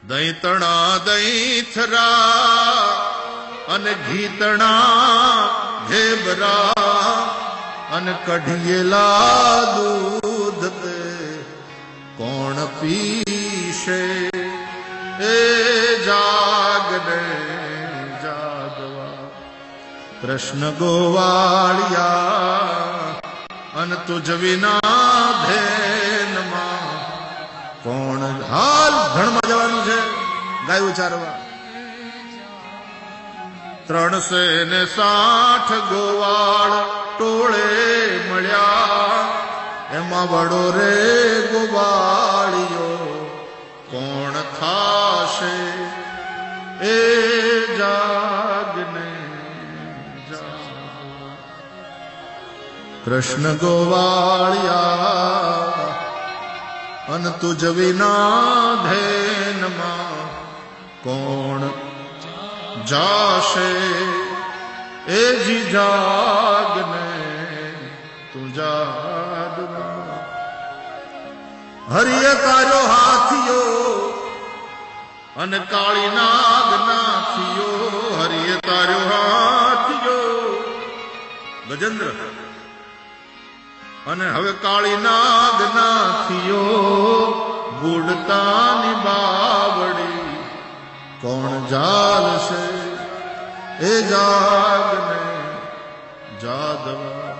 દૈતણા દૈથરા અને ઘીતણા ઘેબરા અને કઢિયેલા દૂધ તે કોણ પીશે એ જાગને જાગવા કૃષ્ણ ગોવાળિયા અન તુજ વિના ધેનમાં કોણ હાલ ધણમાં જવાનું છે ગાય ઉચારવા 360 ગોવાળ ટોળે મળ્યા એમાં વડો રે ગોવાળિયો કોણ થાશે એ જાગને જાગવા કૃષ્ણ ગોવાળિયા અન તુજ વિના ધેનમાં કોણ જાશે એ જી જાગને તું જાગવા હરિય તાર્યો હાથિયો અને કાળી નાગ નાથિયો હરિય તાર્યો હાથિયો ગજેન્દ્ર અને હવે કાળી નાગ નાથિયો ગુડતાની બાવડી કોણ જાલશે એ જાગને જાદવા